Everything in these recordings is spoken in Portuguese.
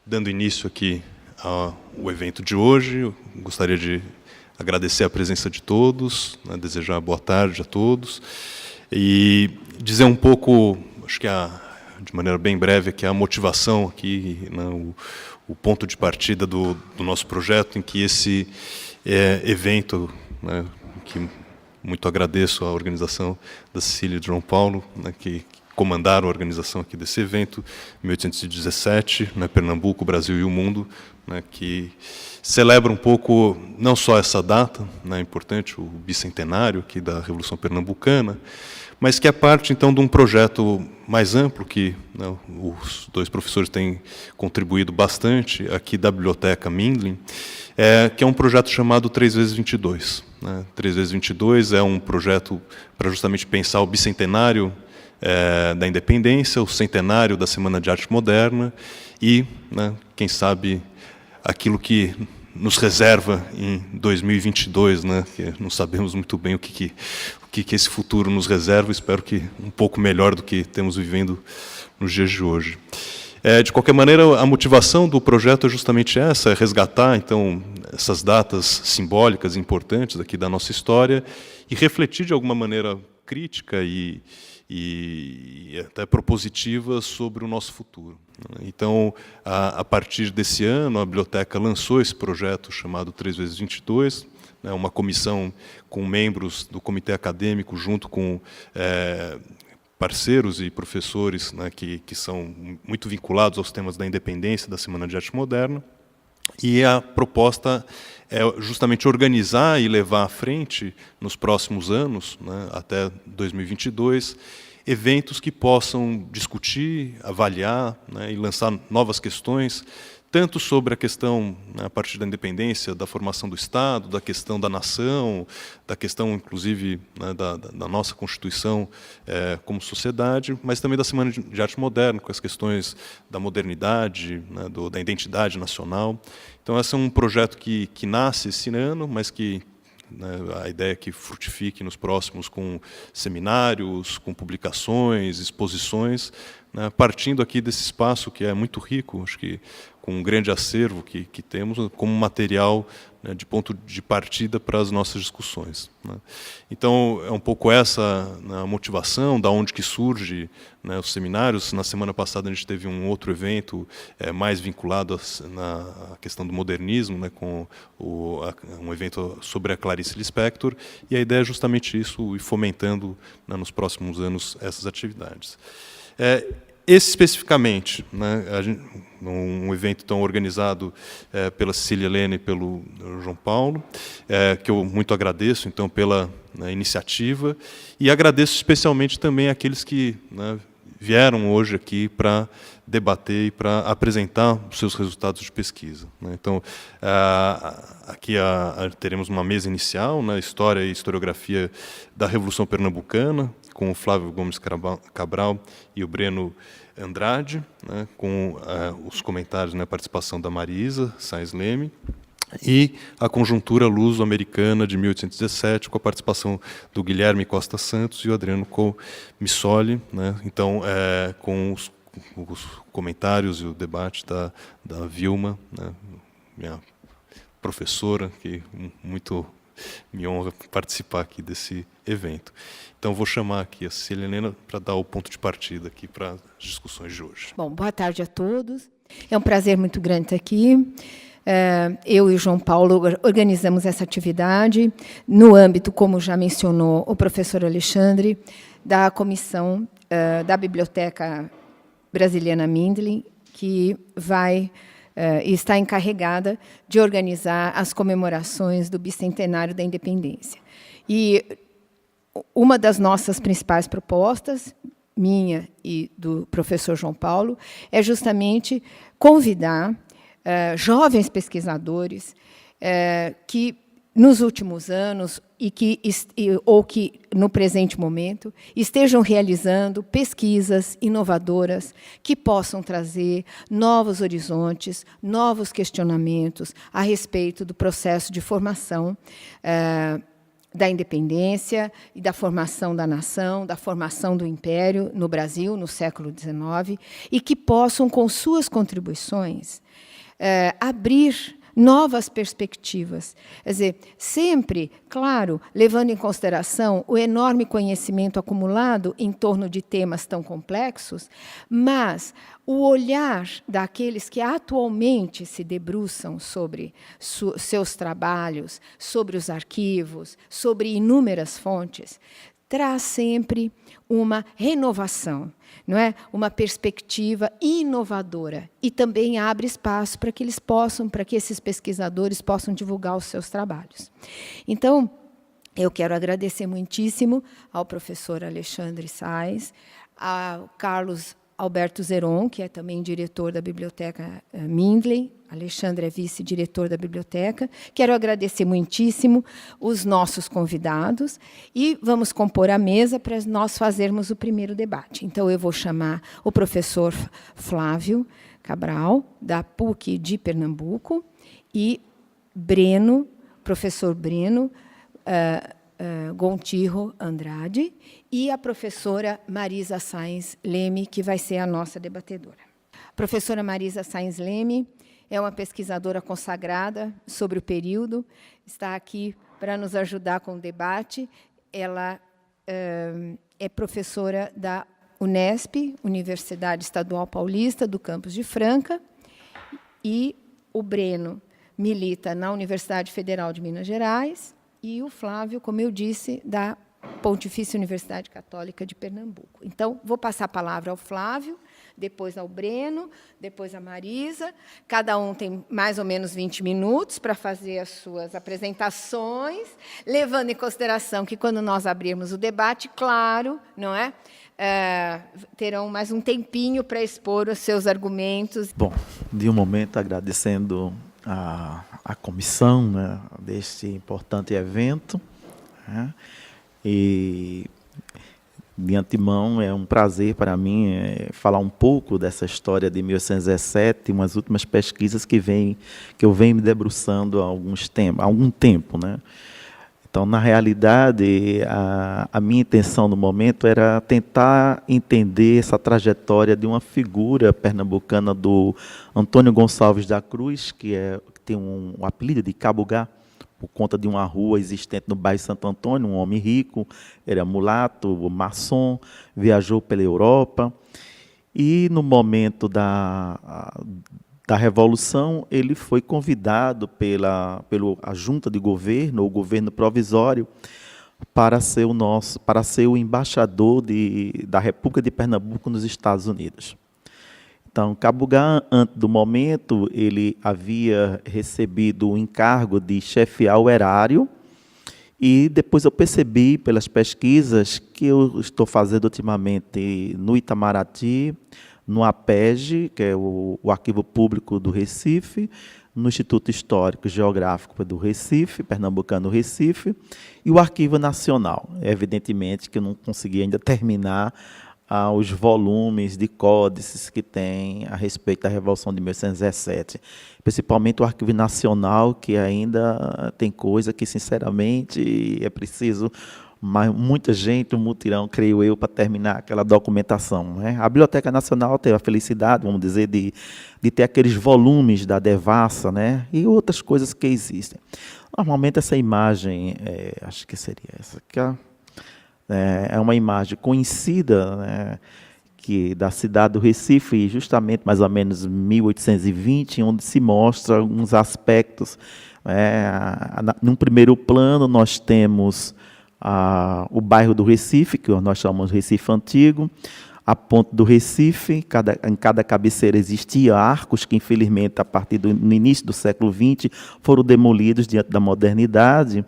Dando início aqui ao evento de hoje, eu gostaria de agradecer a presença de todos, né, desejar boa tarde a todos e dizer um pouco, acho que de maneira bem breve, aqui a motivação, aqui, né, o ponto de partida do nosso projeto, em que esse evento, né, que muito agradeço à organização da Cecília e de João Paulo, né, que comandaram a organização aqui desse evento, 1817, né, Pernambuco, Brasil e o Mundo, né, que celebra um pouco, não só essa data, né, importante, o bicentenário aqui da Revolução Pernambucana, mas que é parte, então, de um projeto mais amplo, que, né, os dois professores têm contribuído bastante, aqui da Biblioteca Mindlin, que é um projeto chamado 3x22. Né? 3x22 é um projeto para justamente pensar o bicentenário da independência, o centenário da Semana de Arte Moderna e, né, quem sabe, aquilo que nos reserva em 2022, né, que não sabemos muito bem o que esse futuro nos reserva, espero que um pouco melhor do que temos vivendo nos dias de hoje. De qualquer maneira, a motivação do projeto é justamente essa, é resgatar, então, essas datas simbólicas importantes aqui da nossa história e refletir de alguma maneira crítica e até propositiva sobre o nosso futuro. Então, a partir desse ano, a biblioteca lançou esse projeto chamado 3x22, né, uma comissão com membros do comitê acadêmico, junto com parceiros e professores, né, que são muito vinculados aos temas da independência, da Semana de Arte Moderna. E a proposta é justamente organizar e levar à frente, nos próximos anos, né, até 2022, eventos que possam discutir, avaliar, né, e lançar novas questões, tanto sobre a questão, né, a partir da independência, da formação do Estado, da questão da nação, da questão, inclusive, né, da nossa Constituição como sociedade, mas também da Semana de Arte Moderna, com as questões da modernidade, né, da identidade nacional. Então, esse é um projeto que nasce esse ano, mas que, né, a ideia é que frutifique nos próximos com seminários, com publicações, exposições, né, partindo aqui desse espaço que é muito rico, acho que com um grande acervo que temos como material, né, de ponto de partida para as nossas discussões. Né. Então, é um pouco essa, né, a motivação, da onde que surge, né, os seminários. Na semana passada a gente teve um outro evento mais vinculado à questão do modernismo, né, com um evento sobre a Clarice Lispector, e a ideia é justamente isso, ir fomentando, né, nos próximos anos essas atividades. Esse especificamente, né, um evento tão organizado pela Cecília Helena e pelo João Paulo, que eu muito agradeço, então, pela, né, iniciativa, e agradeço especialmente também àqueles que, né, vieram hoje aqui para debater e para apresentar os seus resultados de pesquisa. Né. Então, aqui teremos uma mesa inicial, né, História e Historiografia da Revolução Pernambucana, com o Flávio Gomes Cabral e o Breno Andrade, né, com os comentários, né, a participação da Marisa Sainz Leme, e a Conjuntura Luso-Americana de 1817, com a participação do Guilherme Costa Santos e o Adriano Comissoli, né, então, com os comentários e o debate da Vilma, né, minha professora, que muito me honra participar aqui desse evento. Então, vou chamar aqui a Cecília Helena para dar o ponto de partida aqui para as discussões de hoje. Bom, boa tarde a todos. É um prazer muito grande estar aqui. Eu e o João Paulo organizamos essa atividade no âmbito, como já mencionou o professor Alexandre, da comissão da Biblioteca Brasiliana Mindlin, que está encarregada de organizar as comemorações do bicentenário da independência. E uma das nossas principais propostas, minha e do professor João Paulo, é justamente convidar jovens pesquisadores que nos últimos anos ou que no presente momento estejam realizando pesquisas inovadoras que possam trazer novos horizontes, novos questionamentos a respeito do processo de formação da independência e da formação da nação, da formação do império no Brasil no século XIX, e que possam, com suas contribuições, abrir novas perspectivas. Quer dizer, sempre, claro, levando em consideração o enorme conhecimento acumulado em torno de temas tão complexos, mas o olhar daqueles que atualmente se debruçam sobre seus trabalhos, sobre os arquivos, sobre inúmeras fontes, traz sempre uma renovação, não é? Uma perspectiva inovadora, e também abre espaço para que esses pesquisadores possam divulgar os seus trabalhos. Então, eu quero agradecer muitíssimo ao professor Alexandre Sais, ao Carlos Alberto Zeron, que é também diretor da Biblioteca Mindley. Alexandre é vice-diretor da biblioteca. Quero agradecer muitíssimo os nossos convidados e vamos compor a mesa para nós fazermos o primeiro debate. Então, eu vou chamar o professor Flávio Cabral, da PUC de Pernambuco, e professor Breno Gontijo Andrade, e a professora Marisa Sainz Leme, que vai ser a nossa debatedora. A professora Marisa Sainz Leme é uma pesquisadora consagrada sobre o período, está aqui para nos ajudar com o debate. Ela é professora da Unesp, Universidade Estadual Paulista, do campus de Franca, e o Breno milita na Universidade Federal de Minas Gerais, e o Flávio, como eu disse, da Pontifícia Universidade Católica de Pernambuco. Então, vou passar a palavra ao Flávio, depois ao Breno, depois à Marisa. Cada um tem mais ou menos 20 minutos para fazer as suas apresentações, levando em consideração que, quando nós abrirmos o debate, claro, não é? Terão mais um tempinho para expor os seus argumentos. Bom, de um momento, agradecendo a comissão, né, deste importante evento, né, e de antemão é um prazer para mim falar um pouco dessa história de 1817, umas últimas pesquisas que eu venho me debruçando há algum tempo, né? Então, na realidade, a minha intenção no momento era tentar entender essa trajetória de uma figura pernambucana, do Antônio Gonçalves da Cruz, que tem um apelido de Cabugá, por conta de uma rua existente no bairro Santo Antônio, um homem rico, era mulato, maçom, viajou pela Europa, e no momento da Revolução, ele foi convidado pela junta de governo, o governo provisório, para ser o embaixador da República de Pernambuco nos Estados Unidos. Então, Cabugá, antes do momento, ele havia recebido o encargo de chefiar o erário, e depois eu percebi, pelas pesquisas que eu estou fazendo ultimamente no Itamaraty, no APEG, que é o Arquivo Público do Recife, no Instituto Histórico e Geográfico do Recife, Pernambucano Recife, e o Arquivo Nacional. Evidentemente que eu não consegui ainda terminar os volumes de códices que tem a respeito da Revolução de 1817. Principalmente o Arquivo Nacional, que ainda tem coisa que, sinceramente, é preciso muita gente, um mutirão, creio eu, para terminar aquela documentação, né? A Biblioteca Nacional teve a felicidade, vamos dizer, de ter aqueles volumes da Devassa, né? E outras coisas que existem. Normalmente essa imagem, acho que seria essa aqui, é uma imagem conhecida, né, da cidade do Recife, justamente mais ou menos 1820, onde se mostra alguns aspectos. Num primeiro plano, nós temos o bairro do Recife, que nós chamamos de Recife Antigo, a ponte do Recife. Em cada cabeceira existia arcos que, infelizmente, no início do século XX, foram demolidos diante da modernidade.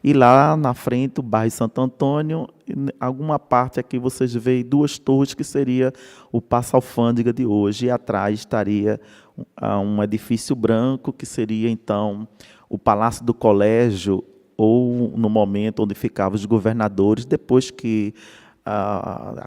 E lá na frente, o bairro Santo Antônio, alguma parte aqui vocês veem duas torres, que seria o Paço Alfândega de hoje, e atrás estaria um edifício branco, que seria, então, o Palácio do Colégio, ou no momento onde ficavam os governadores, depois que,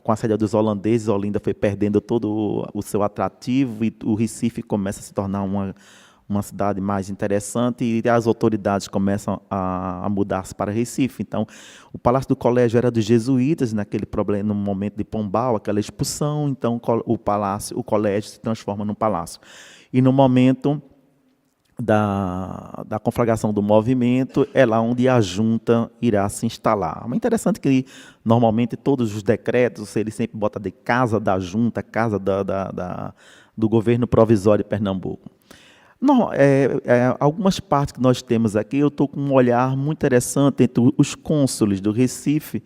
com a saída dos holandeses, Olinda foi perdendo todo o seu atrativo e o Recife começa a se tornar uma cidade mais interessante e as autoridades começam a mudar-se para Recife. Então, o Palácio do Colégio era dos jesuítas, naquele problema, no momento de Pombal, aquela expulsão, então o colégio se transforma num palácio. E no momento da conflagração do movimento, é lá onde a junta irá se instalar. É interessante que, normalmente, todos os decretos, ele sempre bota de casa da junta, casa do governo provisório de Pernambuco. Não, algumas partes que nós temos aqui, eu estou com um olhar muito interessante entre os cônsules do Recife,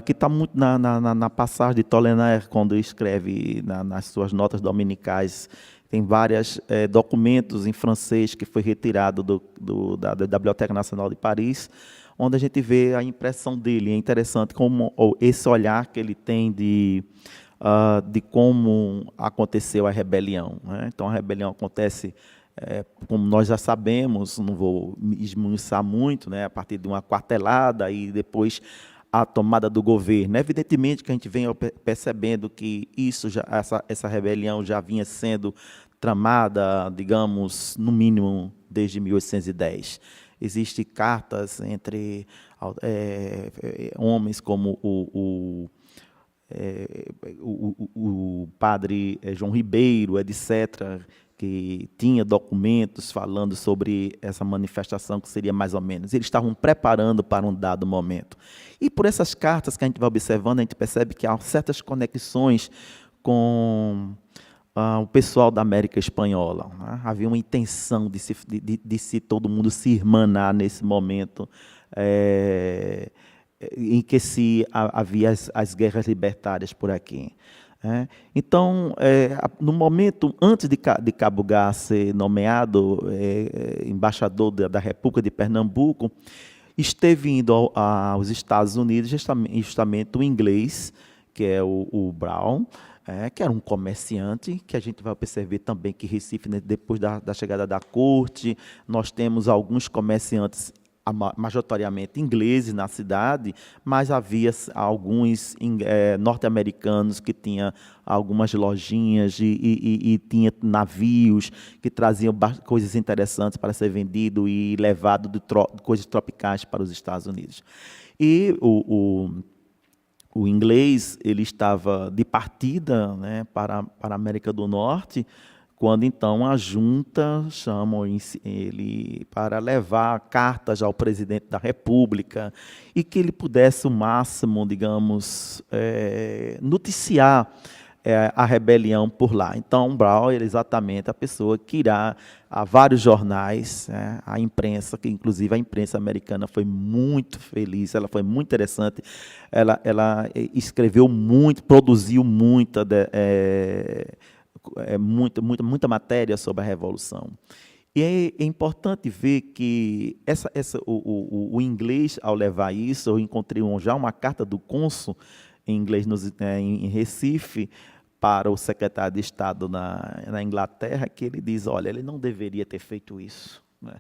que está muito na passagem de Tolenaire, quando escreve nas suas notas dominicais. Tem vários documentos em francês que foi retirado da Biblioteca Nacional de Paris, onde a gente vê a impressão dele. É interessante como esse olhar que ele tem de como aconteceu a rebelião, né? Então, a rebelião acontece, como nós já sabemos, não vou me esmiuçar muito, né, a partir de uma quartelada e depois a tomada do governo. Evidentemente que a gente vem percebendo que essa rebelião já vinha sendo tramada, digamos, no mínimo desde 1810. Existem cartas entre homens como o padre João Ribeiro, etc., que tinha documentos falando sobre essa manifestação, que seria mais ou menos. Eles estavam preparando para um dado momento. E por essas cartas que a gente vai observando, a gente percebe que há certas conexões com o pessoal da América Espanhola, né? Havia uma intenção de se todo mundo se irmanar nesse momento, em que havia as guerras libertárias por aqui. Então, no momento, antes de Cabo Gás ser nomeado embaixador da República de Pernambuco, esteve indo aos Estados Unidos justamente o inglês, que é o Brown, que era um comerciante, que a gente vai perceber também que Recife, né, depois da chegada da corte, nós temos alguns comerciantes majoritariamente ingleses na cidade, mas havia alguns norte-americanos que tinham algumas lojinhas e tinha navios que traziam coisas interessantes para ser vendido e levado de coisas tropicais para os Estados Unidos. E o inglês, ele estava de partida, né, para a América do Norte, quando então a junta chama ele para levar cartas ao presidente da República e que ele pudesse o máximo, digamos, noticiar a rebelião por lá. Então, Brown era exatamente a pessoa que irá a vários jornais, né, a imprensa, que inclusive a imprensa americana foi muito feliz, ela foi muito interessante, ela escreveu muito, produziu muita matéria sobre a Revolução. E é importante ver que o inglês, ao levar isso, eu encontrei já uma carta do cônsul em inglês em Recife para o secretário de Estado na Inglaterra, que ele diz, olha, ele não deveria ter feito isso, né?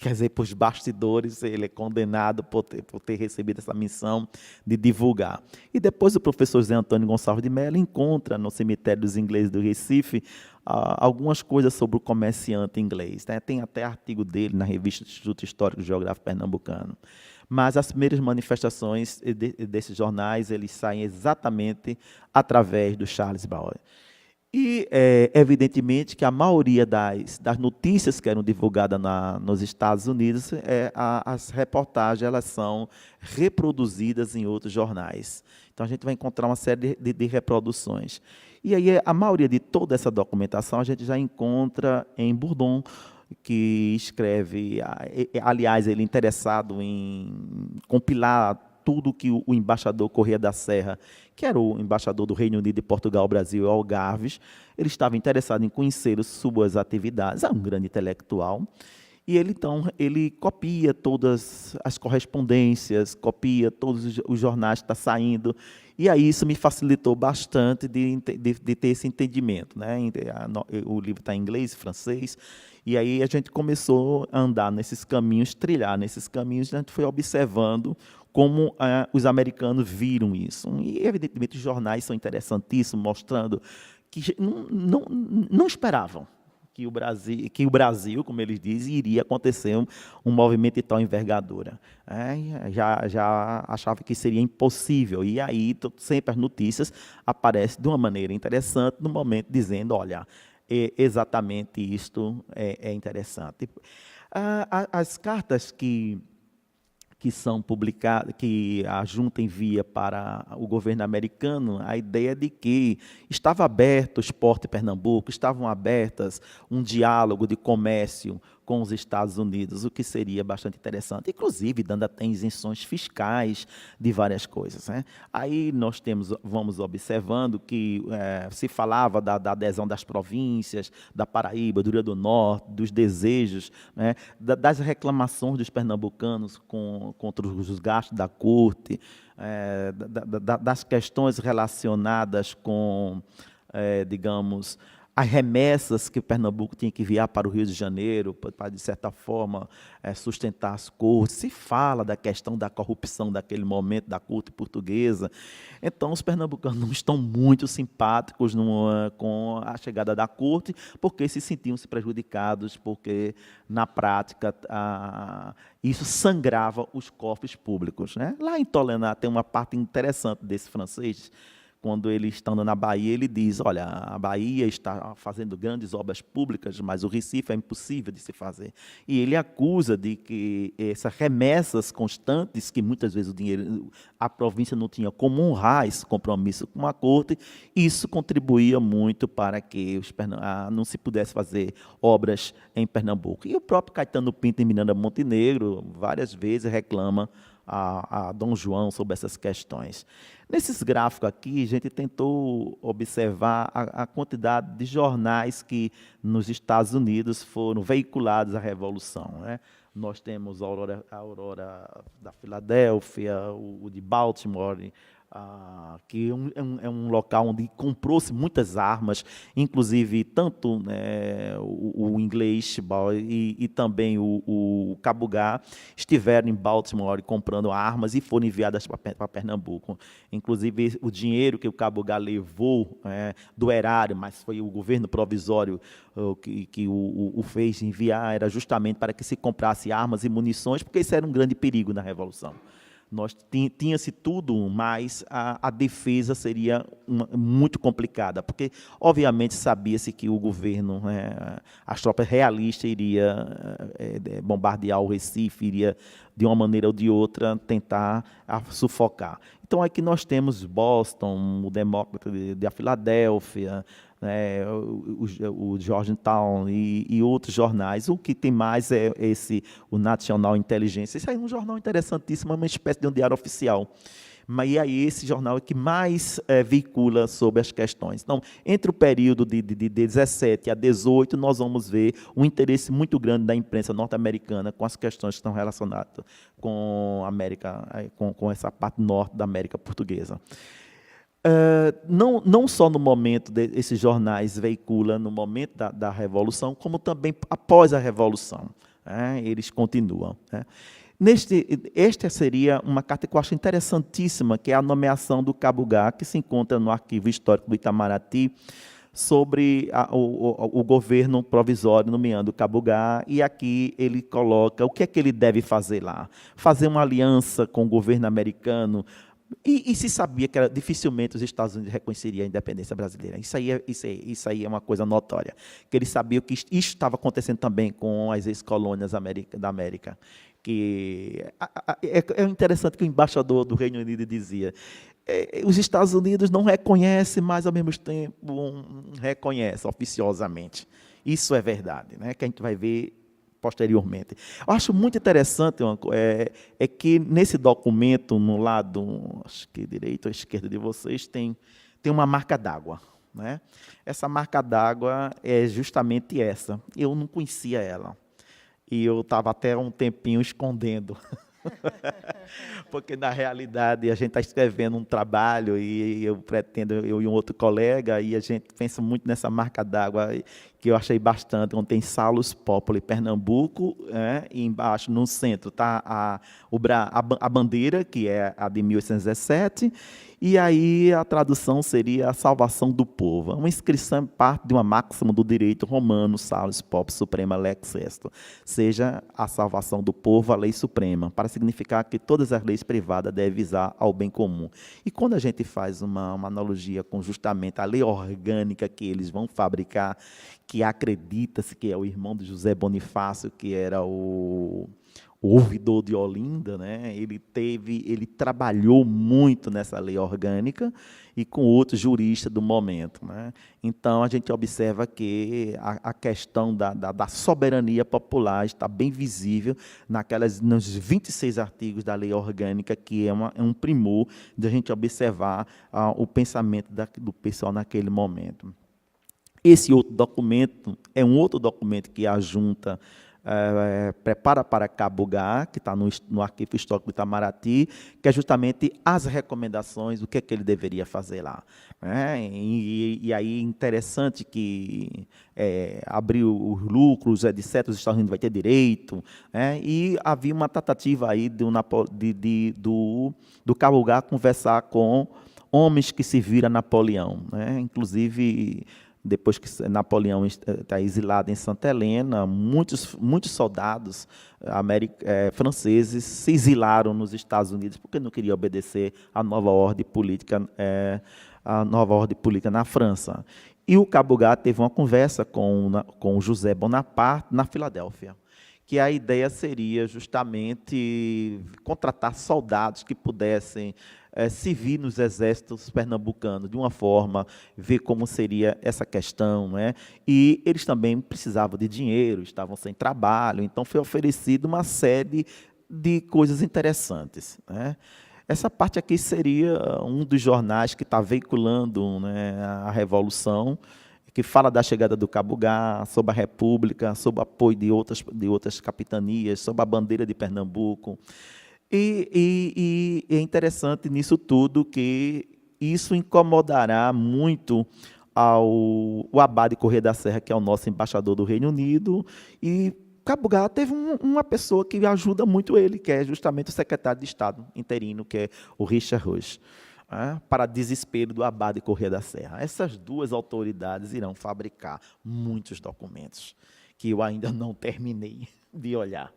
Quer dizer, por os bastidores, ele é condenado por ter recebido essa missão de divulgar. E depois o professor Zé Antônio Gonçalves de Mello encontra no cemitério dos ingleses do Recife algumas coisas sobre o comerciante inglês, né? Tem até artigo dele na revista do Instituto Histórico e Geográfico Pernambucano. Mas as primeiras manifestações desses jornais, eles saem exatamente através do Charles Brown. E, evidentemente, que a maioria das notícias que eram divulgadas nos Estados Unidos, as reportagens elas são reproduzidas em outros jornais. Então, a gente vai encontrar uma série de reproduções. E aí, a maioria de toda essa documentação, a gente já encontra em Bourdon, que escreve, aliás, ele é interessado em compilar tudo que o embaixador Corrêa da Serra, que era o embaixador do Reino Unido e Portugal, Brasil e Algarves, ele estava interessado em conhecer suas atividades, é um grande intelectual, E ele, então, ele copia todas as correspondências, copia todos os jornais que estão saindo, e aí isso me facilitou bastante de ter esse entendimento, né? O livro está em inglês, francês, e aí a gente começou a andar nesses caminhos, trilhar nesses caminhos, e a gente foi observando como os americanos viram isso. E, evidentemente, os jornais são interessantíssimos, mostrando que não esperavam que o Brasil, como eles dizem, iria acontecer um movimento de tal envergadura. Já achava que seria impossível. E aí, sempre as notícias aparecem de uma maneira interessante, no momento dizendo, olha, exatamente isto é interessante. As cartas que são publicadas, que a junta envia para o governo americano, a ideia de que estava aberto o Exporte Pernambuco, estavam abertas um diálogo de comércio com os Estados Unidos, o que seria bastante interessante, inclusive dando até isenções fiscais de várias coisas, né? Aí nós vamos observando que se falava da adesão das províncias, da Paraíba, do Rio do Norte, dos desejos, né, das reclamações dos pernambucanos contra os gastos da corte, das questões relacionadas com, digamos, as remessas que Pernambuco tinha que enviar para o Rio de Janeiro, para, de certa forma, sustentar as cortes. Se fala da questão da corrupção daquele momento da corte portuguesa. Então, os pernambucanos não estão muito simpáticos com a chegada da corte, porque se sentiam-se prejudicados, porque, na prática, isso sangrava os cofres públicos, né? Lá em Tolena tem uma parte interessante desse francês. Quando ele estando na Bahia, ele diz, olha, a Bahia está fazendo grandes obras públicas, mas o Recife é impossível de se fazer. E ele acusa de que essas remessas constantes, que muitas vezes a província não tinha como honrar esse compromisso com a corte, isso contribuía muito para que não se pudesse fazer obras em Pernambuco. E o próprio Caetano Pinto, em Miranda Montenegro, várias vezes reclama a Dom João sobre essas questões. Nesses gráficos aqui, a gente tentou observar a quantidade de jornais que nos Estados Unidos foram veiculados à Revolução, né? Nós temos a Aurora da Filadélfia, o de Baltimore, que é um local onde comprou-se muitas armas, inclusive tanto, né, o inglês e também o Cabugá estiveram em Baltimore comprando armas e foram enviadas para Pernambuco. Inclusive, o dinheiro que o Cabugá levou do erário, mas foi o governo provisório que o fez enviar, era justamente para que se comprasse armas e munições, porque isso era um grande perigo na Revolução. Tinha-se tudo, mas a defesa seria muito complicada, porque, obviamente, sabia-se que o governo, as tropas realistas, iria bombardear o Recife, iria, de uma maneira ou de outra, tentar sufocar. Então, aqui nós temos Boston, o Demócrata de Filadélfia, o Georgetown e outros jornais. O que tem mais é o National Intelligence. Isso aí é um jornal interessantíssimo, é uma espécie de um diário oficial. Mas aí esse jornal é que mais veicula sobre as questões. Então, entre o período de 17 a 18, nós vamos ver um interesse muito grande da imprensa norte-americana com as questões que estão relacionadas com a América, com essa parte norte da América portuguesa. Não só no momento esses jornais veiculam no momento da Revolução, como também após a Revolução, eles continuam. Esta seria uma carta que eu acho interessantíssima, que é a nomeação do Cabugá, que se encontra no Arquivo Histórico do Itamaraty, sobre o governo provisório nomeando o Cabugá, e aqui ele coloca o que é que ele deve fazer lá. Fazer uma aliança com o governo americano. E se sabia que dificilmente os Estados Unidos reconheceriam a independência brasileira. Isso aí é uma coisa notória. Que eles sabiam que isso estava acontecendo também com as ex-colônias da América. Que é interessante que o embaixador do Reino Unido dizia: os Estados Unidos não reconhecem, mas, ao mesmo tempo, reconhecem oficiosamente. Isso é verdade, né? Que a gente vai ver posteriormente. Eu acho muito interessante que nesse documento, no lado, acho que direito ou esquerda de vocês, tem uma marca d'água, né? Essa marca d'água é justamente essa. Eu não conhecia ela. e eu estava até um tempinho escondendo. Porque, na realidade, a gente está escrevendo um trabalho e eu pretendo, eu e um outro colega, e a gente pensa muito nessa marca d'água, que eu achei bastante, onde tem Salus Populi, Pernambuco, e embaixo, no centro, está a bandeira, que é a de 1817, e aí a tradução seria a salvação do povo. Uma inscrição parte de uma máxima do direito romano, Salus Populi Suprema Lex Est, seja a salvação do povo, a lei suprema, para significar que todas as leis privadas devem visar ao bem comum. E quando a gente faz uma analogia com justamente a lei orgânica que eles vão fabricar, que acredita-se que é o irmão de José Bonifácio, que era o ouvidor de Olinda, né? Ele trabalhou muito nessa lei orgânica e com outros juristas do momento, né? Então, a gente observa que a questão da soberania popular está bem visível nos 26 artigos da lei orgânica, que é um primor de a gente observar o pensamento do pessoal naquele momento. Esse outro documento é um outro documento que a Junta prepara para Cabugá, que está no Arquivo Histórico do Itamaraty, que é justamente as recomendações, o que é que ele deveria fazer lá. E aí, interessante que abriu os lucros, etc., os Estados Unidos vai ter direito, e havia uma tratativa aí do Cabugá conversar com homens que se viram a Napoleão, inclusive. Depois que Napoleão está exilado em Santa Helena, muitos soldados franceses se exilaram nos Estados Unidos porque não queriam obedecer à nova ordem política, na França. E o Cabugá teve uma conversa com José Bonaparte na Filadélfia, que a ideia seria justamente contratar soldados que pudessem servir nos exércitos pernambucanos, de uma forma, ver como seria essa questão, E eles também precisavam de dinheiro, estavam sem trabalho, então foi oferecido uma série de coisas interessantes, Essa parte aqui seria um dos jornais que está veiculando a Revolução, que fala da chegada do Cabugá, sobre a República, sobre o apoio de outras capitanias, sobre a bandeira de Pernambuco. E é interessante nisso tudo que isso incomodará muito o Abade Corrêa da Serra, que é o nosso embaixador do Reino Unido, e Cabugá teve uma pessoa que ajuda muito ele, que é justamente o secretário de Estado interino, que é o Richard Rush, para desespero do Abade Corrêa da Serra. Essas duas autoridades irão fabricar muitos documentos, que eu ainda não terminei de olhar.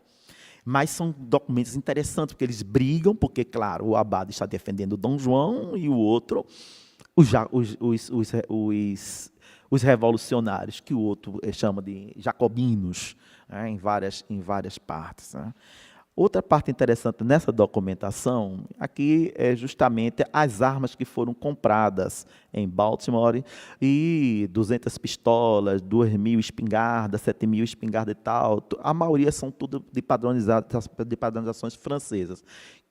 Mas são documentos interessantes, porque eles brigam, porque, claro, o Abade está defendendo Dom João e o outro, os revolucionários, que o outro chama de jacobinos, em várias partes. Outra parte interessante nessa documentação, aqui é justamente as armas que foram compradas em Baltimore, e 200 pistolas, 2.000 espingardas, 7.000 espingardas e tal, a maioria são tudo de padronizações francesas,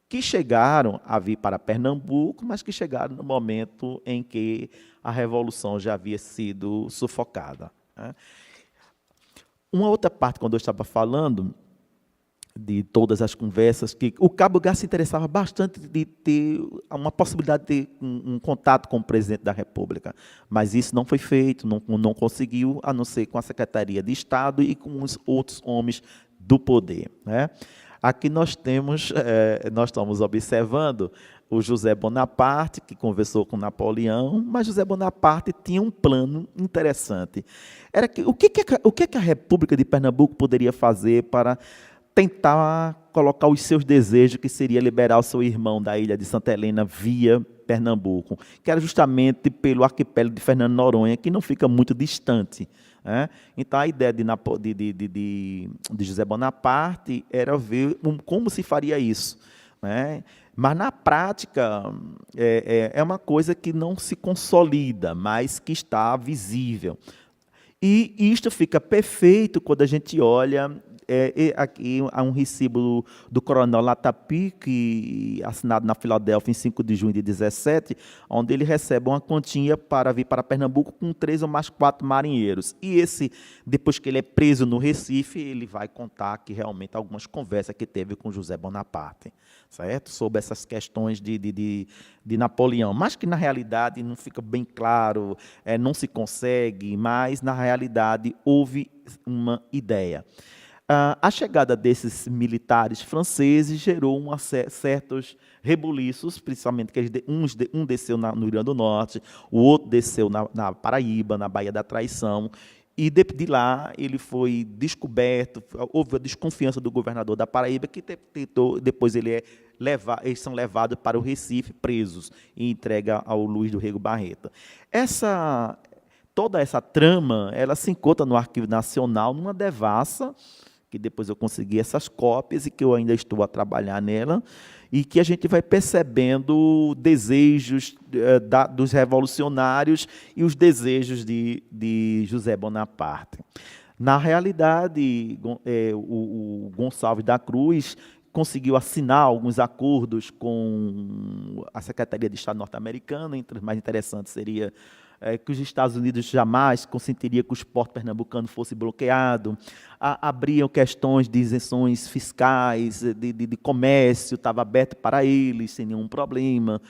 que chegaram a vir para Pernambuco, mas que chegaram no momento em que a Revolução já havia sido sufocada. Uma outra parte, quando eu estava falando de todas as conversas, que o Cabugá se interessava bastante de ter uma possibilidade de ter um contato com o presidente da República, mas isso não foi feito, não conseguiu, a não ser com a Secretaria de Estado e com os outros homens do poder. Aqui nós estamos observando o José Bonaparte, que conversou com Napoleão, mas José Bonaparte tinha um plano interessante. Era o que a República de Pernambuco poderia fazer para tentar colocar os seus desejos, que seria liberar o seu irmão da ilha de Santa Helena via Pernambuco, que era justamente pelo arquipélago de Fernando Noronha, que não fica muito distante. Então, a ideia de José Bonaparte era ver como se faria isso. Mas, na prática, é uma coisa que não se consolida, mas que está visível. E isto fica perfeito quando a gente olha aqui há um recibo do coronel Latapi, assinado na Filadélfia em 5 de junho de 17, onde ele recebe uma continha para vir para Pernambuco com 3 ou mais 4 marinheiros. E depois que ele é preso no Recife, ele vai contar que realmente algumas conversas que teve com José Bonaparte, certo? Sobre essas questões de Napoleão, mas que na realidade não fica bem claro, não se consegue, mas na realidade houve uma ideia. A chegada desses militares franceses gerou certos rebuliços, principalmente que um desceu no Rio Grande do Norte, o outro desceu na Paraíba, na Baía da Traição, e de lá ele foi descoberto, houve a desconfiança do governador da Paraíba, que tentou, depois eles são levados para o Recife, presos, e entrega ao Luiz do Rego Barreto. Toda essa trama, ela se encontra no Arquivo Nacional, numa devassa, que depois eu consegui essas cópias e que eu ainda estou a trabalhar nela, e que a gente vai percebendo desejos dos revolucionários e os desejos de José Bonaparte. Na realidade, o Gonçalves da Cruz conseguiu assinar alguns acordos com a Secretaria de Estado norte-americana. Entre os mais interessantes seria que os Estados Unidos jamais consentiria que o porto pernambucano fosse bloqueado, abriam questões de isenções fiscais, de comércio, estava aberto para eles, sem nenhum problema.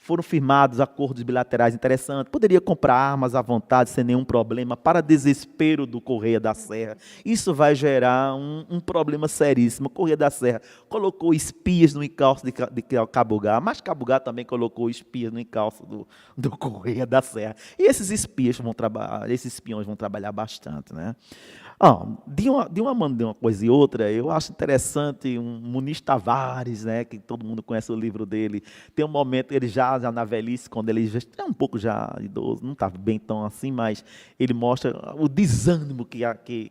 Foram firmados acordos bilaterais interessantes, poderia comprar armas à vontade, sem nenhum problema, para desespero do Correia da Serra. Isso vai gerar um problema seríssimo. O Correia da Serra colocou espias no encalço de Cabugá, mas Cabugá também colocou espias no encalço do Correia da Serra. E esses espiões vão trabalhar bastante, né? De uma coisa e outra, eu acho interessante Muniz Tavares, né, que todo mundo conhece o livro dele. Tem um momento, ele já na velhice, quando ele já é um pouco já idoso, não estava bem tão assim, mas ele mostra o desânimo que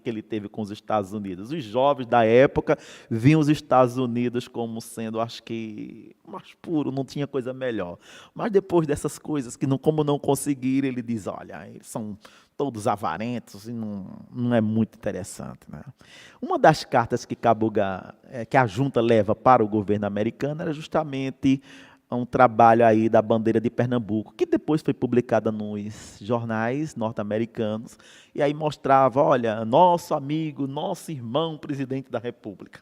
ele teve com os Estados Unidos. Os jovens da época viam os Estados Unidos como sendo, acho que, mais puro, não tinha coisa melhor. Mas depois dessas coisas, como não conseguiram, ele diz, olha, eles são todos avarentos, e não é muito interessante, né? Uma das cartas que que a junta leva para o governo americano era justamente um trabalho aí da bandeira de Pernambuco, que depois foi publicada nos jornais norte-americanos, e aí mostrava, olha, nosso amigo, nosso irmão, presidente da República.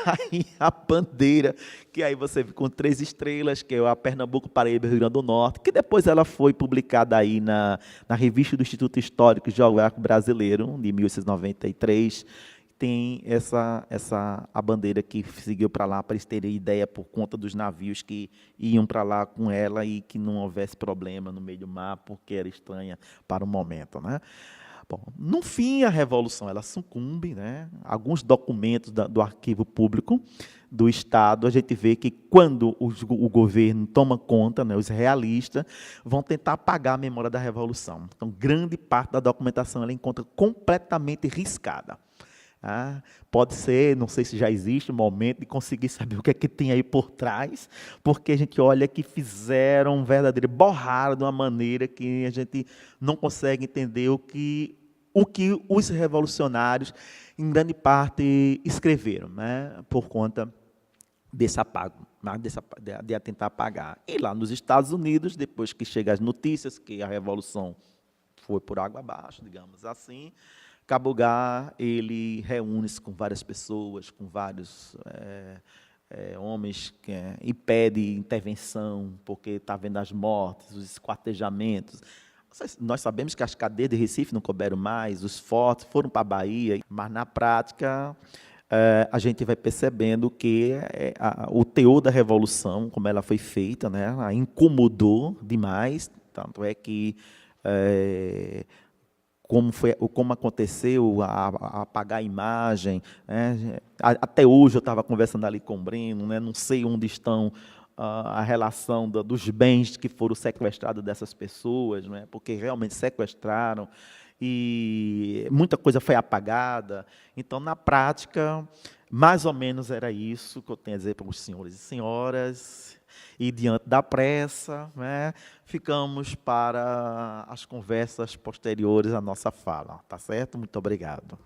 Aí a bandeira, que aí você vê com 3 estrelas, que é a Pernambuco, Paraíba e Rio Grande do Norte, que depois ela foi publicada aí na revista do Instituto Histórico e Geográfico Brasileiro, de 1893, tem a bandeira que seguiu para lá, para eles terem ideia por conta dos navios que iam para lá com ela e que não houvesse problema no meio do mar, porque era estranha para o momento, né? Bom, no fim, a Revolução ela sucumbe, né? Alguns documentos do arquivo público do Estado, a gente vê que quando o governo toma conta, né, os realistas vão tentar apagar a memória da Revolução. Então, grande parte da documentação ela encontra completamente riscada. Pode ser, não sei se já existe um momento de conseguir saber o que é que tem aí por trás, porque a gente olha que fizeram um verdadeiro borrar de uma maneira que a gente não consegue entender o que os revolucionários, em grande parte, escreveram, né, por conta desse apago, de tentar apagar. E lá nos Estados Unidos, depois que chegam as notícias que a Revolução foi por água abaixo, digamos assim, Cabugá, ele reúne-se com várias pessoas, com vários homens, e pede intervenção, porque está vendo as mortes, os esquartejamentos. Nós sabemos que as cadeias de Recife não couberam mais, os fortes foram para a Bahia, mas, na prática, a gente vai percebendo que o teor da Revolução, como ela foi feita, né, a incomodou demais, tanto é que como aconteceu a apagar a imagem, né? Até hoje eu estava conversando ali com o Breno, né? Não sei onde estão a relação dos bens que foram sequestrados dessas pessoas, né? Porque realmente sequestraram e muita coisa foi apagada. Então, na prática, mais ou menos era isso que eu tenho a dizer para os senhores e senhoras. E, diante da pressa, né, ficamos para as conversas posteriores à nossa fala. Tá certo? Muito obrigado.